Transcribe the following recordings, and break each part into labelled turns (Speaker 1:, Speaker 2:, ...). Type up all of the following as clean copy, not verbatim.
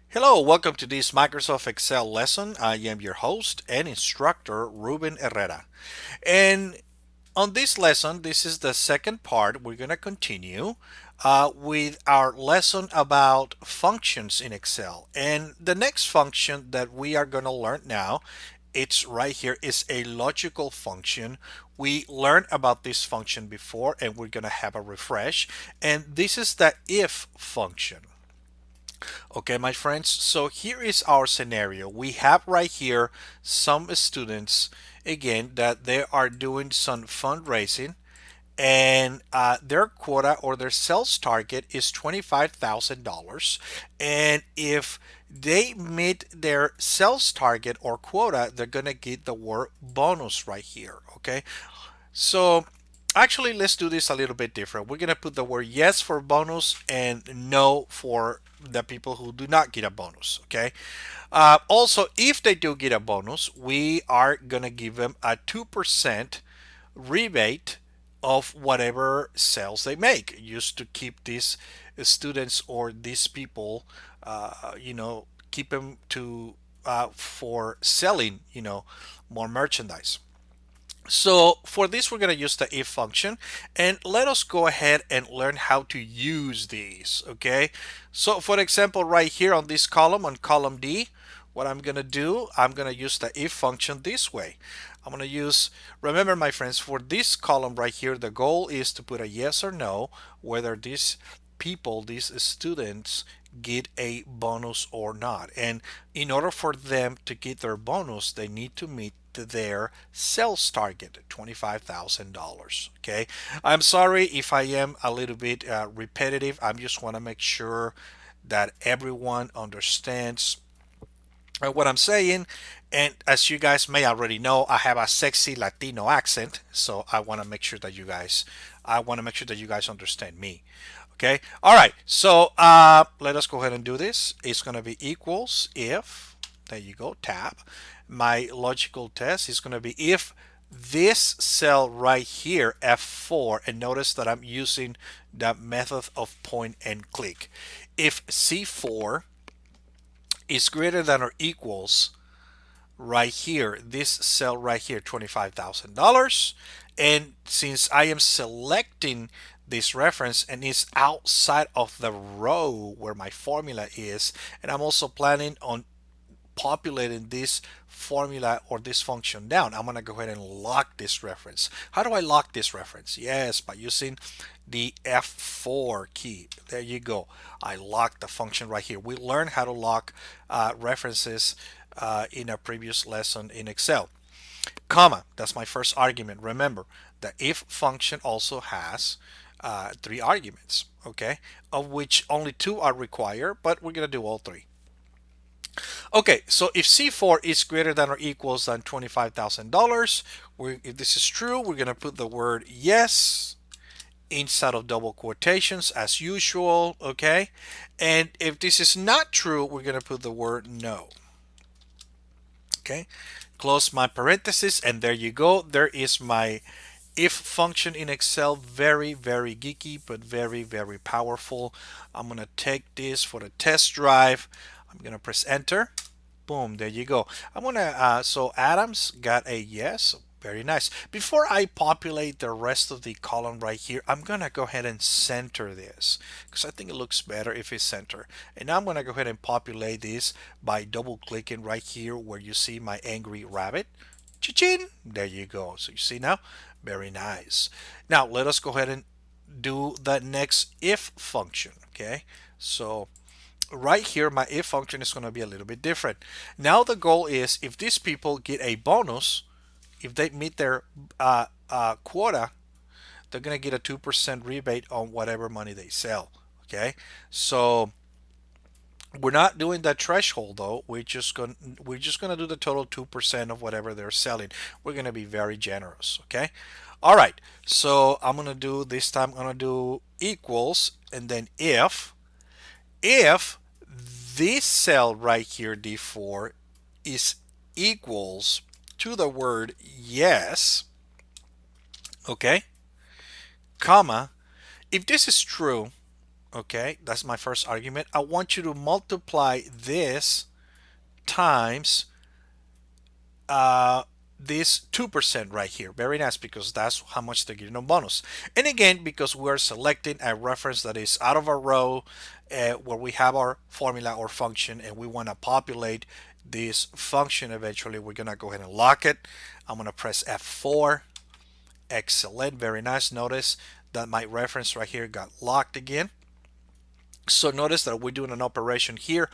Speaker 1: Hello, welcome to this Microsoft Excel lesson. I am your host and instructor, Ruben Herrera. And on this lesson, this is the second part. We're going to continue with our lesson about functions in Excel. And the next function that we are going to learn now, it's right here, is a logical function. We learned about this function before and we're going to have a refresh. And this is the if function. Okay, my friends, so here is our scenario. We have right here some students, again, that they are doing some fundraising and their quota or their sales target is $25,000. And if they meet their sales target or quota, they're going to get the word bonus right here. Okay, so actually, let's do this a little bit different. We're going to put the word yes for bonus and no for the people who do not get a bonus. Okay. Also, if they do get a bonus, we are going to give them a 2% rebate of whatever sales they make, used to keep these students or these people, keep them to for selling, more merchandise. So for this, we're going to use the if function, and let us go ahead and learn how to use these. Okay, so for example, right here on this column, on column D, what I'm going to do, I'm going to use the if function this way. I'm going to use, remember my friends, for this column right here, the goal is to put a yes or no, whether these people, these students, get a bonus or not. And in order for them to get their bonus, they need to meet their sales target, $25,000. Okay, I'm sorry if I am a little bit repetitive. I just want to make sure that everyone understands what I'm saying. And as you guys may already know, I have a sexy Latino accent, so I want to make sure that you guys understand me. Okay. All right. So let us go ahead and do this. It's going to be equals if, there you go, tab. My logical test is going to be if this cell right here, F4, and notice that I'm using the method of point and click. If C4 is greater than or equals right here, this cell right here, $25,000. And since I am selecting this reference and it's outside of the row where my formula is, and I'm also planning on populating this formula or this function down, I'm going to go ahead and lock this reference. How do I lock this reference? Yes, by using the F4 key. There you go. I locked the function right here. We learned how to lock references in a previous lesson in Excel. Comma, that's my first argument. Remember, the if function also has three arguments, okay, of which only two are required, but we're going to do all three. Okay, so if C4 is greater than or equals than $25,000, if this is true, we're going to put the word yes inside of double quotations as usual, okay? And if this is not true, we're going to put the word no. Okay, close my parenthesis, and there you go. There is my if function in Excel. Very, very geeky, but very, very powerful. I'm going to take this for the test drive. I'm going to press enter. Boom, there you go. I'm going to, so Adams got a yes. Very nice. Before I populate the rest of the column right here, I'm going to go ahead and center this because I think it looks better if it's center. And now I'm going to go ahead and populate this by double clicking right here where you see my angry rabbit. Cha-chin! There you go. So you see now? Very nice. Now let us go ahead and do the next if function. Okay. So right here, my if function is going to be a little bit different. Now the goal is if these people get a bonus, if they meet their quota, they're going to get a 2% rebate on whatever money they sell. Okay, so we're not doing that threshold though. We're just going to do the total 2% of whatever they're selling. We're going to be very generous. Okay, all right. So I'm going to do this time. I'm going to do equals and then if this cell right here, D4, is equals to the word yes, okay, comma, if this is true, okay, that's my first argument. I want you to multiply this times uh, this 2% right here. Very nice, because that's how much they're getting on bonus. And again, because we're selecting a reference that is out of a row where we have our formula or function and we want to populate this function eventually, we're going to go ahead and lock it. I'm going to press F4. Excellent. Very nice. Notice that my reference right here got locked again. So notice that we're doing an operation here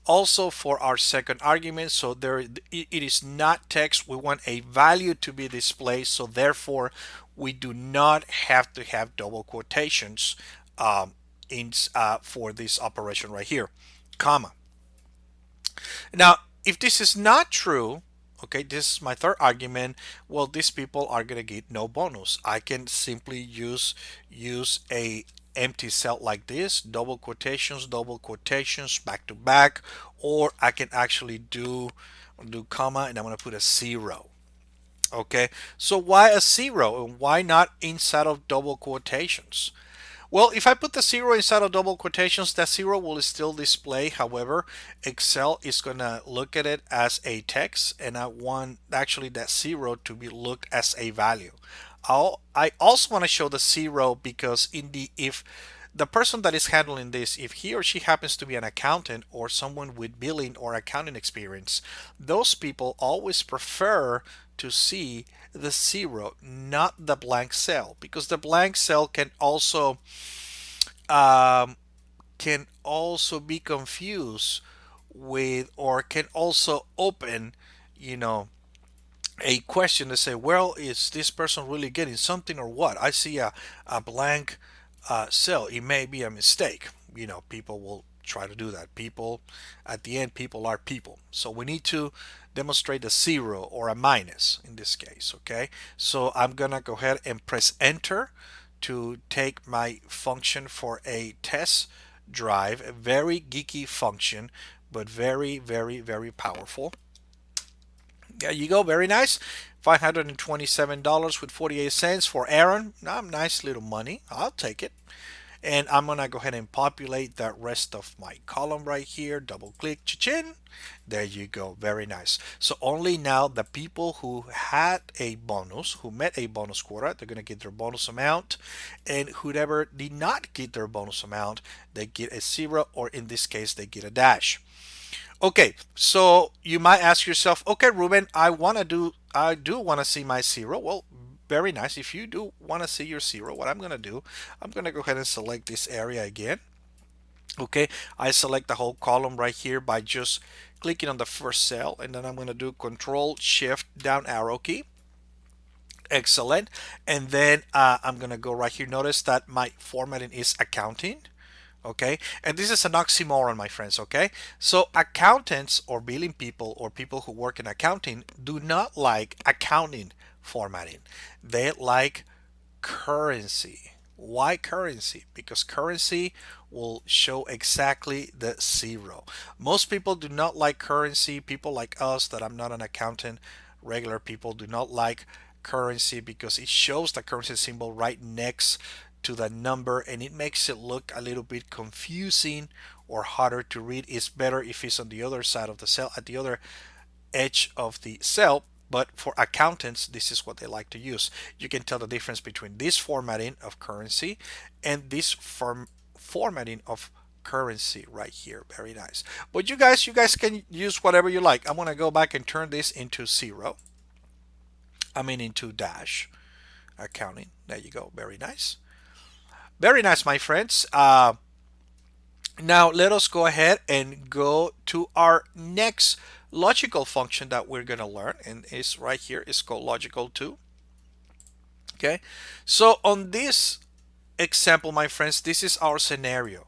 Speaker 1: also for our second argument. So there it is not text. We want a value to be displayed. So therefore we do not have to have double quotations for this operation right here, comma. Now, if this is not true, okay, this is my third argument. Well, these people are gonna get no bonus. I can simply use a empty cell like this, double quotations, back to back, or I can actually do comma, and I'm gonna put a zero. Okay, so why a zero and why not inside of double quotations? Well, if I put the zero inside of double quotations, that zero will still display. However, Excel is going to look at it as a text, and I want actually that zero to be looked as a value. I also want to show the zero because if the person that is handling this, if he or she happens to be an accountant or someone with billing or accounting experience, those people always prefer to see the zero, not the blank cell, because the blank cell um, can also be confused with, or can also open, you know, a question to say, well, is this person really getting something or what? I see a blank cell. It may be a mistake. People will try to do that. People, at the end, people are people. So we need to demonstrate a zero or a minus in this case, okay? So I'm gonna go ahead and press enter to take my function for a test drive, a very geeky function, but very, very, very powerful. There you go. Very nice. $527 with 48 cents for Aaron. Nice little money. I'll take it. And I'm going to go ahead and populate the rest of my column right here. Double click, cha-chin. There you go. Very nice. So only now the people who had a bonus, who met a bonus quota, they're going to get their bonus amount. And whoever did not get their bonus amount, they get a zero, or in this case, they get a dash. Okay, so you might ask yourself, okay, Ruben, I do want to see my zero. Well, very nice. If you do want to see your zero, what I'm going to do, I'm going to go ahead and select this area again. Okay, I select the whole column right here by just clicking on the first cell, and then I'm going to do Control Shift down arrow key. Excellent. And then I'm going to go right here. Notice that my formatting is accounting. Okay, and this is an oxymoron, my friends. Okay, so accountants or billing people or people who work in accounting do not like accounting formatting. They like currency. Why currency? Because currency will show exactly the zero. Most people do not like currency. People like us, that I'm not an accountant, regular people, do not like currency because it shows the currency symbol right next to the number, and it makes it look a little bit confusing or harder to read. It's better if it's on the other side of the cell, at the other edge of the cell. But for accountants, this is what they like to use. You can tell the difference between this formatting of currency and this formatting of currency right here. Very nice. But you guys can use whatever you like. I'm going to go back and turn this into zero. Into dash accounting. There you go. Very nice. Very nice, my friends. Now let us go ahead and go to our next logical function that we're going to learn, and it's right here. It's called logical 2. Okay, so on this example, my friends, this is our scenario.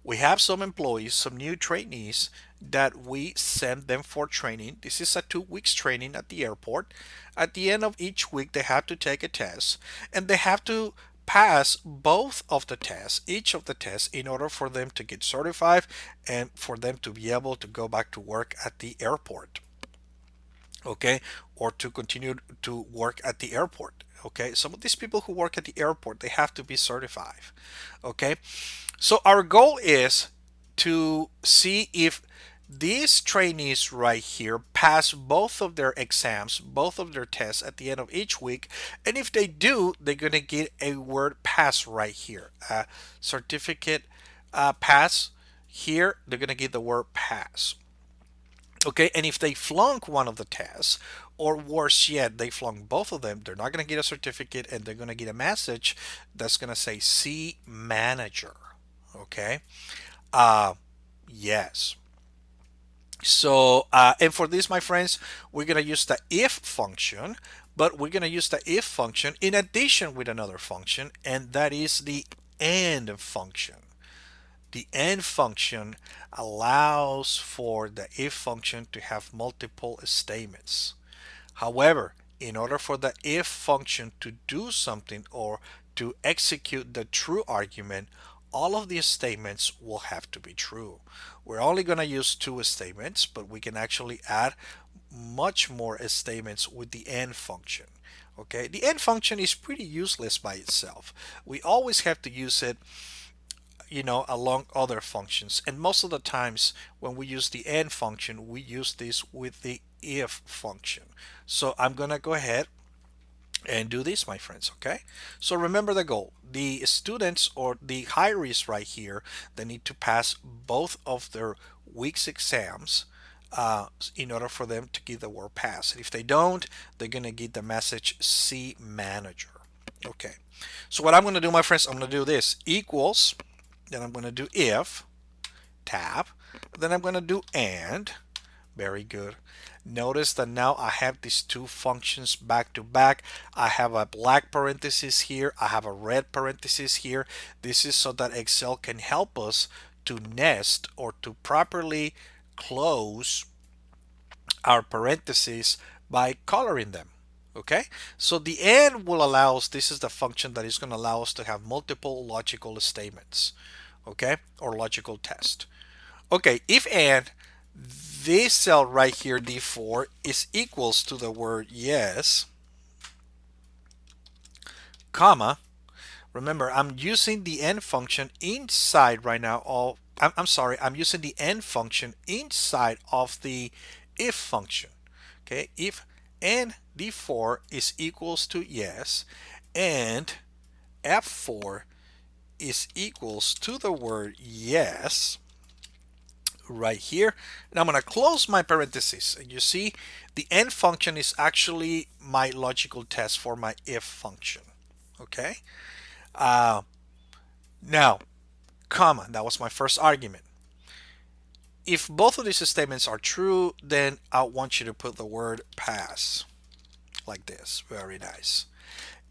Speaker 1: We have some employees, some new trainees that we send them for training. This is a 2 weeks training at the airport. At the end of each week, they have to take a test, and they have to pass both of the tests, each of the tests, in order for them to get certified and for them to be able to go back to work at the airport. okay, or to continue to work at the airport. Okay, some of these people who work at the airport, they have to be certified. Okay, so our goal is to see if these trainees right here pass both of their exams, both of their tests at the end of each week. And if they do, they're going to get a word pass right here. Certificate pass here, they're going to get the word pass. Okay, and if they flunk one of the tests, or worse yet, they flunk both of them, they're not going to get a certificate and they're going to get a message that's going to say "See Manager." Okay, uh, yes. So, and for this, my friends, we're going to use the if function, but we're going to use the if function in addition with another function, and that is the and function. The and function allows for the if function to have multiple statements. However, in order for the if function to do something or to execute the true argument, all of these statements will have to be true. We're only going to use two statements, but we can actually add much more statements with the and function. Okay, the and function is pretty useless by itself. We always have to use it, along other functions. And most of the times when we use the and function, we use this with the if function. So I'm going to go ahead and do this, my friends. Okay, so remember the goal. The students or the hirees right here, they need to pass both of their week's exams in order for them to get the word pass. If they don't, they're going to get the message "See Manager." Okay, so what I'm going to do, my friends, I'm going to do this equals, then I'm going to do if, tab, then I'm going to do and. Very good. Notice that now I have these two functions back to back. I have a black parenthesis here. I have a red parenthesis here. This is so that Excel can help us to nest or to properly close our parentheses by coloring them. Okay, so the and will allow us, this is the function that is going to allow us to have multiple logical statements, okay, or logical test. Okay, if and this cell right here, D4, is equals to the word yes, comma, remember I'm using the end function inside right now of, I'm sorry, I'm using the end function inside of the if function. Okay, if and D4 is equals to yes, and F4 is equals to the word yes, right here, and I'm going to close my parentheses, and you see the end function is actually my logical test for my if function. Okay, uh, now comma, that was my first argument. If both of these statements are true, then I want you to put the word pass like this. Very nice.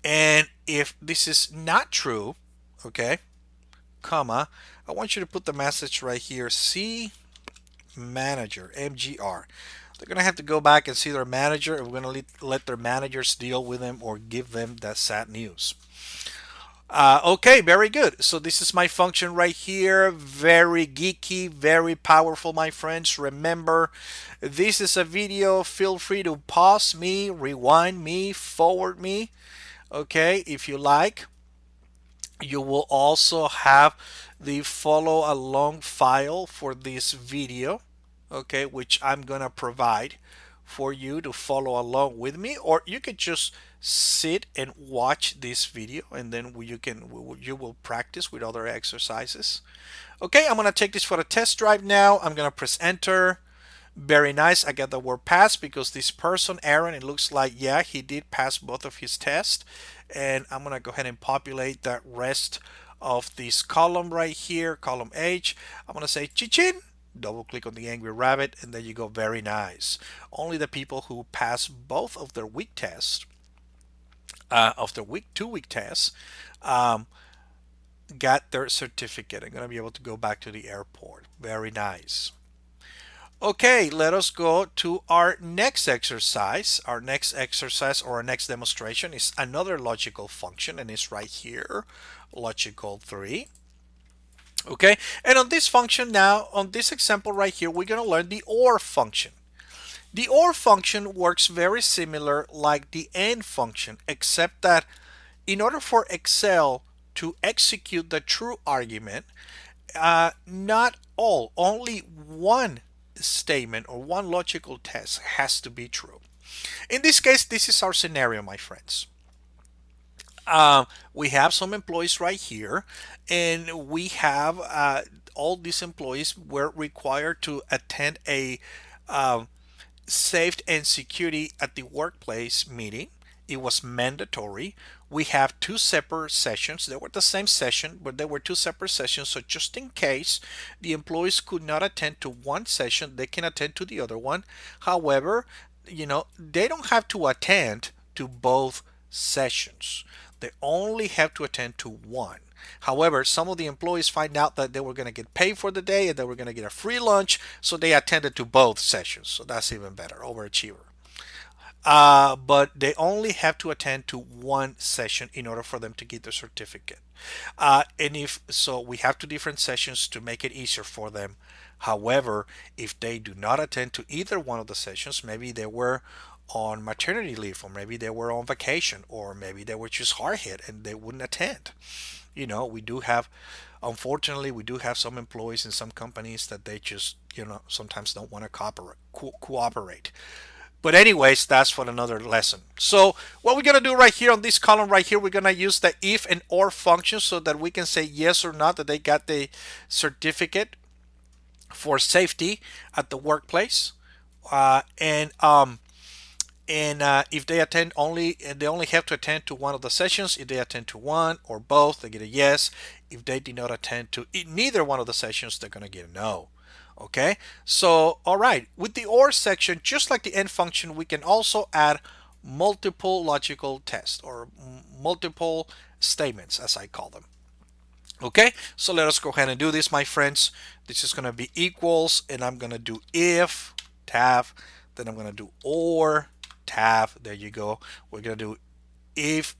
Speaker 1: And if this is not true, okay, comma, I want you to put the message right here, see manager, MGR. They're going to have to go back and see their manager, and we're going to let their managers deal with them or give them that sad news. Okay, very good. So this is my function right here. Very geeky, very powerful, my friends. Remember, this is a video. Feel free to pause me, rewind me, forward me. Okay, if you like. You will also have the follow along file for this video, okay, which I'm gonna provide for you to follow along with me, or you could just sit and watch this video, and then you will practice with other exercises. Okay, I'm gonna take this for a test drive now. I'm gonna press enter. Very nice. I got the word pass because this person, Aaron, it looks like, yeah, he did pass both of his tests. And I'm going to go ahead and populate the rest of this column right here, column H. I'm going to say chichin. Double click on the angry rabbit, and there you go. Very nice. Only the people who pass both of their week tests, of their 2 week tests, um, got their certificate. I'm going to be able to go back to the airport. Very nice. Okay, let us go to our next exercise. Our next exercise or our next demonstration is another logical function, and it's right here, logical 3. Okay, and on this function now, on this example right here, we're going to learn the OR function. The OR function works very similar like the AND function, except that in order for Excel to execute the true argument, not all, only one statement or one logical test has to be true. In this case, this is our scenario, my friends. We have some employees right here, and we have all these employees were required to attend a safety and security at the workplace meeting. It was mandatory. We have two separate sessions. They were the same session, but they were two separate sessions. So just in case the employees could not attend to one session, they can attend to the other one. However, they don't have to attend to both sessions. They only have to attend to one. However, some of the employees find out that they were going to get paid for the day and they were going to get a free lunch, so they attended to both sessions. So that's even better, overachiever. But they only have to attend to one session in order for them to get the certificate. And if so, we have two different sessions to make it easier for them. However, if they do not attend to either one of the sessions, maybe they were on maternity leave, or maybe they were on vacation, or maybe they were just hard hit and they wouldn't attend. We do have, unfortunately, we do have some employees in some companies that they just, sometimes don't want to cooperate. But anyways, that's for another lesson. So what we're going to do right here on this column right here, we're going to use the if and or function so that we can say yes or not that they got the certificate for safety at the workplace. And if they attend only, they only have to attend to one of the sessions. If they attend to one or both, they get a yes. If they did not attend to neither one of the sessions, they're going to get a no. Okay, so all right, with the or section, just like the end function, we can also add multiple logical tests or multiple statements, as I call them. Okay, so let us go ahead and do this, my friends. This is going to be equals, and I'm going to do if tab, then I'm going to do or tab. There you go. We're going to do if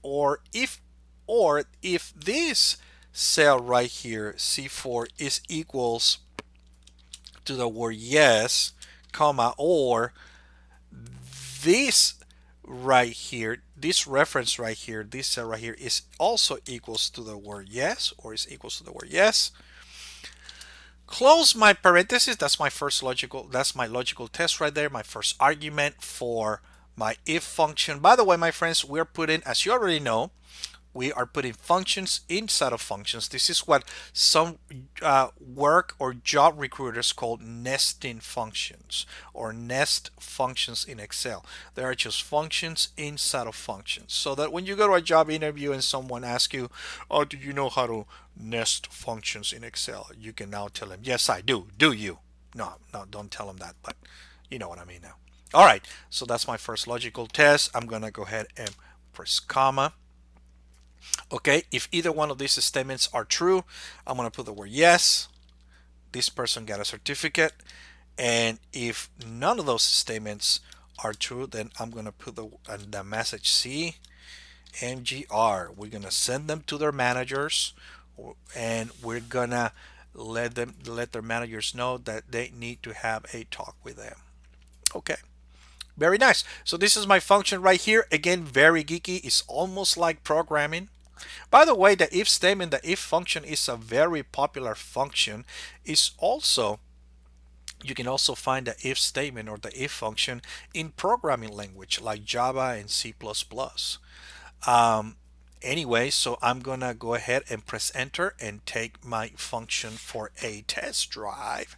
Speaker 1: this cell right here, C4, is equals to the word yes, comma, or this right here, this reference right here, this cell right here is also equals to the word yes, or is equals to the word yes. Close my parenthesis. That's my logical test right there, my first argument for my if function. By the way, my friends, we're putting, as you already know, we are putting functions inside of functions. This is what some work or job recruiters call nesting functions or nest functions in Excel. They are just functions inside of functions. So that when you go to a job interview and someone asks you, oh, do you know how to nest functions in Excel? You can now tell them, yes, I do. Do you? No, don't tell them that, but you know what I mean now. All right, so that's my first logical test. I'm going to go ahead and press comma. Okay, if either one of these statements are true, I'm going to put the word yes. This person got a certificate. And if none of those statements are true, then I'm going to put the message C, MGR. We're going to send them to their managers, and we're going to let their managers know that they need to have a talk with them. Okay. Very nice. So this is my function right here. Again, very geeky. It's almost like programming. By the way, the if statement, the if function is a very popular function. It's also, you can also find the if statement or the if function in programming language like Java and C++. Anyway, so I'm gonna go ahead and press enter and take my function for a test drive.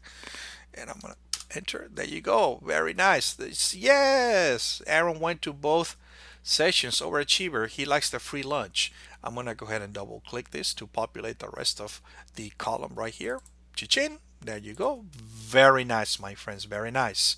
Speaker 1: And I'm gonna enter. There you go. Very nice. Yes, Aaron went to both sessions. Overachiever. He likes the free lunch. I'm gonna go ahead and double click this to populate the rest of the column right here. Cha-ching. There you go. Very nice, my friends. Very nice.